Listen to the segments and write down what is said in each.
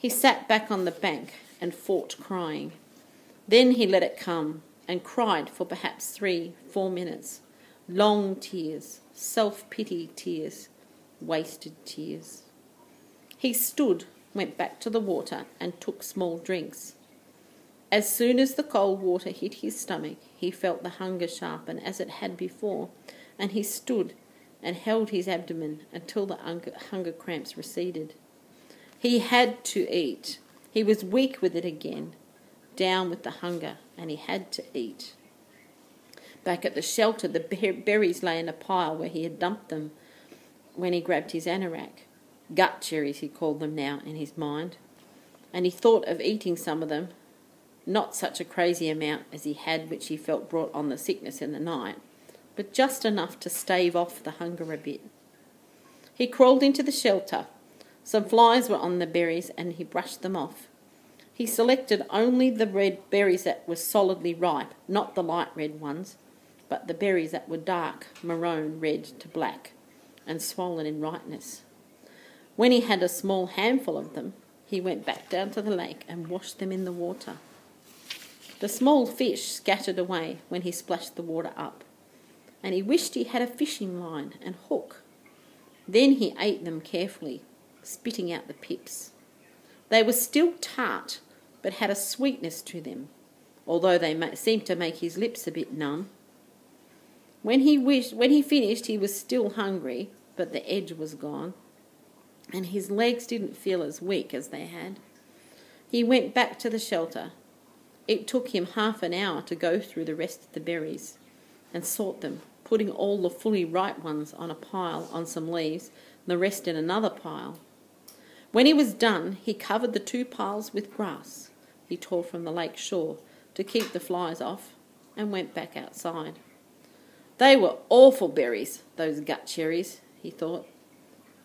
He sat back on the bank and fought crying. Then he let it come and cried for perhaps 3-4 minutes. Long tears, self-pity tears, wasted tears. He stood, went back to the water and took small drinks. As soon as the cold water hit his stomach, he felt the hunger sharpen as it had before, and he stood and held his abdomen until the hunger cramps receded. He had to eat. He was weak with it again, down with the hunger, and he had to eat. Back at the shelter, the berries lay in a pile where he had dumped them when he grabbed his anorak. Gut cherries, he called them now in his mind, and he thought of eating some of them, not such a crazy amount as he had which he felt brought on the sickness in the night, but just enough to stave off the hunger a bit. He crawled into the shelter. Some flies were on the berries and he brushed them off. He selected only the red berries that were solidly ripe, not the light red ones, but the berries that were dark, maroon red to black, and swollen in ripeness. When he had a small handful of them, he went back down to the lake and washed them in the water. The small fish scattered away when he splashed the water up, and he wished he had a fishing line and hook. Then he ate them carefully, spitting out the pips. They were still tart, but had a sweetness to them, although they seemed to make his lips a bit numb. When he finished, he was still hungry, but the edge was gone, and his legs didn't feel as weak as they had. He went back to the shelter. It took him half an hour to go through the rest of the berries and sort them, putting all the fully ripe ones on a pile on some leaves and the rest in another pile. When he was done, he covered the 2 piles with grass he tore from the lake shore to keep the flies off, and went back outside. They were awful berries, those gut cherries, he thought.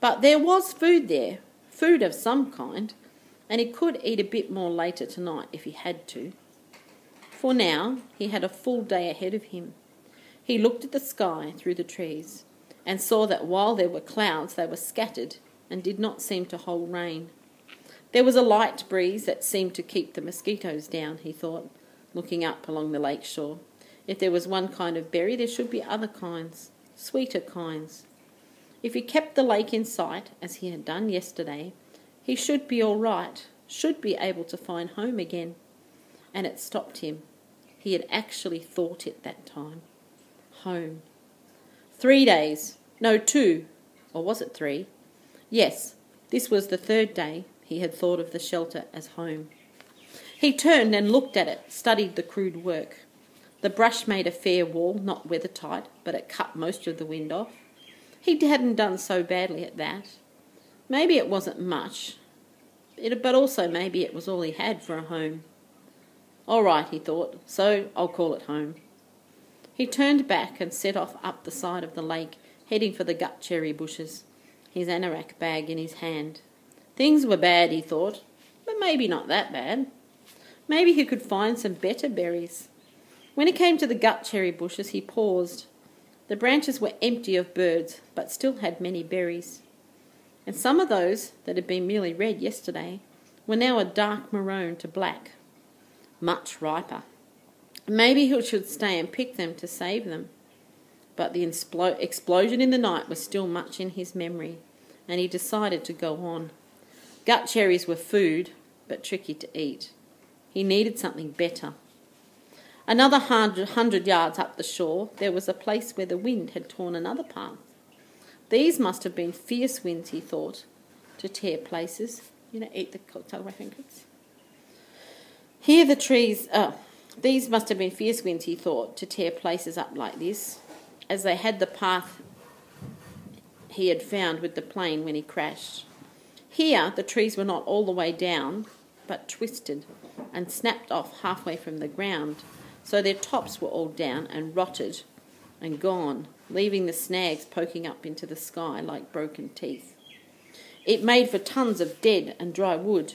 But there was food there, food of some kind, and he could eat a bit more later tonight if he had to. For now, he had a full day ahead of him. He looked at the sky through the trees and saw that while there were clouds, they were scattered and did not seem to hold rain. There was a light breeze that seemed to keep the mosquitoes down, he thought, looking up along the lake shore. If there was one kind of berry, there should be other kinds, sweeter kinds. If he kept the lake in sight, as he had done yesterday, he should be all right, should be able to find home again. And it stopped him. He had actually thought it that time. Home. 3 days. No, 2. Or was it 3? Yes, this was the 3rd day he had thought of the shelter as home. He turned and looked at it, studied the crude work. The brush made a fair wall, not weather-tight, but it cut most of the wind off. He hadn't done so badly at that. Maybe it wasn't much, but also maybe it was all he had for a home. All right, he thought, so I'll call it home. He turned back and set off up the side of the lake, heading for the gut cherry bushes, his anorak bag in his hand. Things were bad, he thought, but maybe not that bad. Maybe he could find some better berries. When he came to the gut cherry bushes, he paused. The branches were empty of birds, but still had many berries. And some of those that had been merely red yesterday were now a dark maroon to black, much riper. Maybe he should stay and pick them to save them. But the explosion in the night was still much in his memory, and he decided to go on. Gut cherries were food, but tricky to eat. He needed something better. Another 100 yards up the shore, there was a place where the wind had torn another path. These must have been fierce winds, he thought, to tear places. Eat the telegraph crickets. Here the trees... These must have been fierce winds, he thought, to tear places up like this, as they had the path he had found with the plane when he crashed. Here the trees were not all the way down, but twisted and snapped off halfway from the ground, so their tops were all down and rotted and gone, leaving the snags poking up into the sky like broken teeth. It made for tons of dead and dry wood,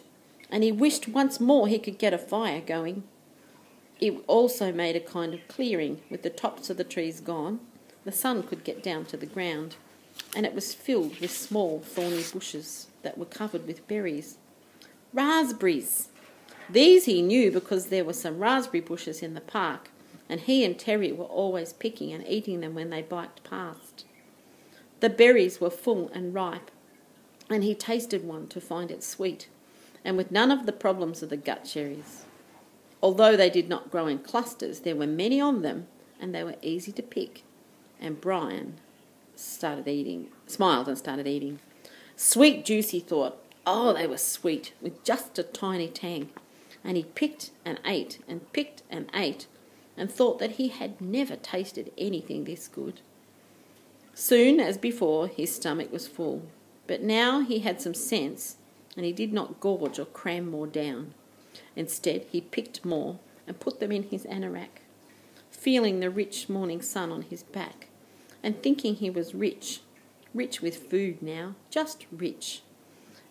and he wished once more he could get a fire going. It also made a kind of clearing with the tops of the trees gone. The sun could get down to the ground, and it was filled with small thorny bushes that were covered with berries. Raspberries! These he knew because there were some raspberry bushes in the park, and he and Terry were always picking and eating them when they biked past. The berries were full and ripe, and he tasted one to find it sweet, and with none of the problems of the gut cherries. Although they did not grow in clusters, there were many of them, and they were easy to pick, and Brian smiled and started eating. Sweet juice, he thought. Oh, they were sweet, with just a tiny tang. And he picked and ate and picked and ate, and thought that he had never tasted anything this good. Soon, as before, his stomach was full, but now he had some sense, and he did not gorge or cram more down. Instead, he picked more and put them in his anorak, feeling the rich morning sun on his back, and thinking he was rich with food now, just rich.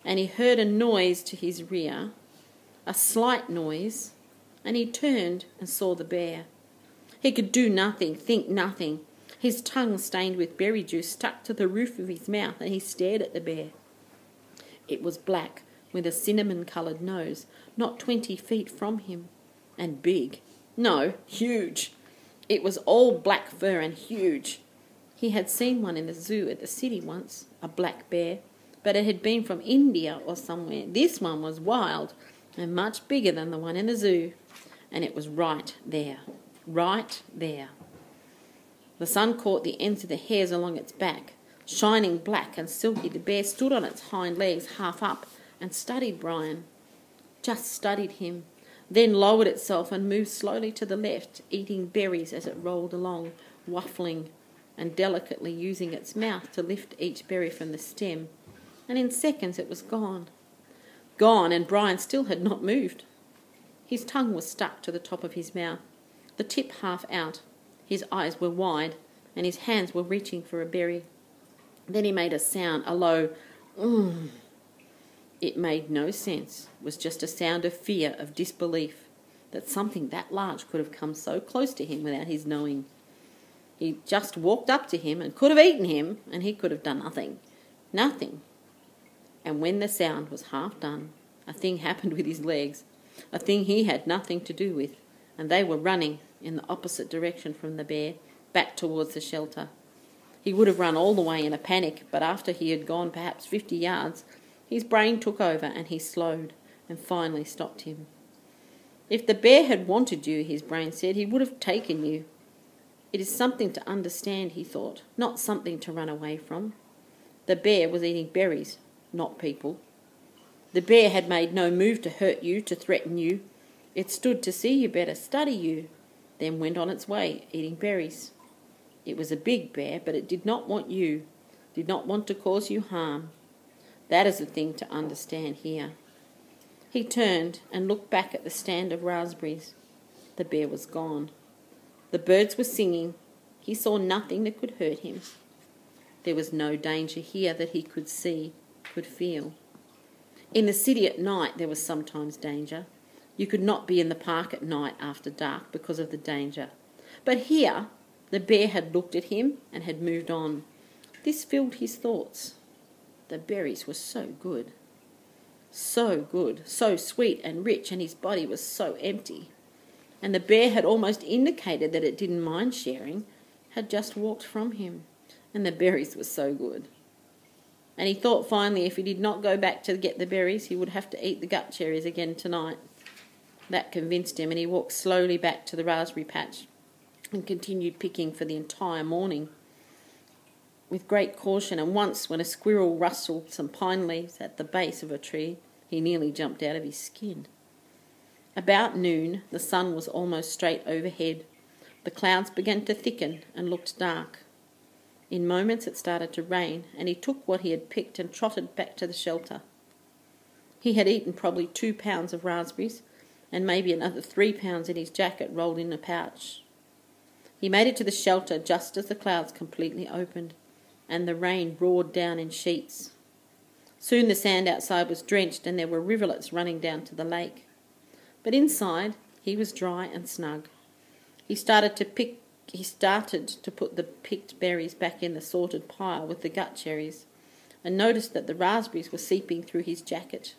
And he heard a noise to his rear, a slight noise, and he turned and saw the bear. He could do nothing, think nothing. His tongue, stained with berry juice, stuck to the roof of his mouth, and he stared at the bear. It was black, with a cinnamon-coloured nose, not 20 feet from him, and big. No, huge. It was all black fur and huge. He had seen one in the zoo at the city once, a black bear, but it had been from India or somewhere. This one was wild and much bigger than the one in the zoo, and it was right there. The sun caught the ends of the hairs along its back. Shining black and silky, the bear stood on its hind legs half up and studied Brian. Just studied him, then lowered itself and moved slowly to the left, eating berries as it rolled along, waffling and delicately using its mouth to lift each berry from the stem. And in seconds it was gone. Gone, and Brian still had not moved. His tongue was stuck to the top of his mouth, the tip half out. His eyes were wide, and his hands were reaching for a berry. Then he made a sound, a low It made no sense. It was just a sound of fear, of disbelief, that something that large could have come so close to him without his knowing. He just walked up to him and could have eaten him, and he could have done nothing. Nothing. And when the sound was half done, a thing happened with his legs, a thing he had nothing to do with, and they were running in the opposite direction from the bear, back towards the shelter. He would have run all the way in a panic, but after he had gone perhaps 50 yards, his brain took over and he slowed and finally stopped him. If the bear had wanted you, his brain said, he would have taken you. It is something to understand, he thought, not something to run away from. The bear was eating berries, not people. The bear had made no move to hurt you, to threaten you. It stood to see you better, study you, then went on its way, eating berries. It was a big bear, but it did not want you, did not want to cause you harm. That is the thing to understand here. He turned and looked back at the stand of raspberries. The bear was gone. The birds were singing. He saw nothing that could hurt him. There was no danger here that he could see, could feel. In the city at night there was sometimes danger. You could not be in the park at night after dark because of the danger. But here the bear had looked at him and had moved on. This filled his thoughts. The berries were so good, so sweet and rich, and his body was so empty. And the bear had almost indicated that it didn't mind sharing, had just walked from him, and the berries were so good. And he thought finally if he did not go back to get the berries, he would have to eat the gut cherries again tonight. That convinced him, and he walked slowly back to the raspberry patch and continued picking for the entire morning with great caution, and once when a squirrel rustled some pine leaves at the base of a tree, he nearly jumped out of his skin. About noon, the sun was almost straight overhead. The clouds began to thicken and looked dark. In moments it started to rain, and he took what he had picked and trotted back to the shelter. He had eaten probably 2 pounds of raspberries, and maybe another 3 pounds in his jacket rolled in a pouch. He made it to the shelter just as the clouds completely opened, and the rain roared down in sheets. Soon the sand outside was drenched, and there were rivulets running down to the lake. But inside he was dry and snug. He started to put the picked berries back in the sorted pile with the gut cherries, and noticed that the raspberries were seeping through his jacket.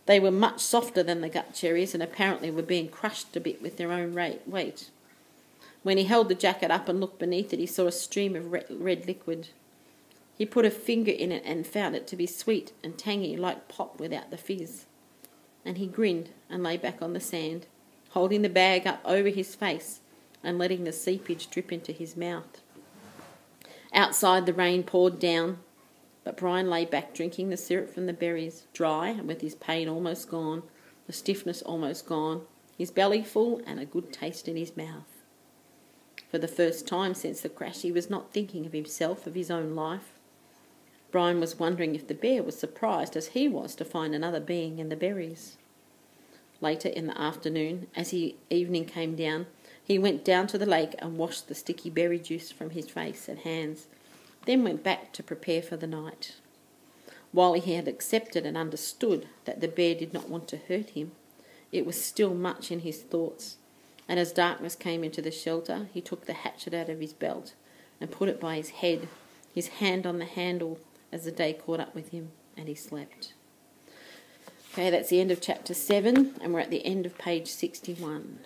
They were much softer than the gut cherries and apparently were being crushed a bit with their own weight. When he held the jacket up and looked beneath it, he saw a stream of red liquid. He put a finger in it and found it to be sweet and tangy like pop without the fizz. And he grinned and lay back on the sand, holding the bag up over his face and letting the seepage drip into his mouth. Outside the rain poured down, but Brian lay back drinking the syrup from the berries, dry and with his pain almost gone, the stiffness almost gone, his belly full and a good taste in his mouth. For the first time since the crash, he was not thinking of himself, of his own life. Brian was wondering if the bear was surprised as he was to find another being in the berries. Later in the afternoon, as evening came down, he went down to the lake and washed the sticky berry juice from his face and hands, then went back to prepare for the night. While he had accepted and understood that the bear did not want to hurt him, it was still much in his thoughts, and as darkness came into the shelter, he took the hatchet out of his belt and put it by his head, his hand on the handle, as the day caught up with him, and he slept. Okay, that's the end of chapter 7, and we're at the end of page 61.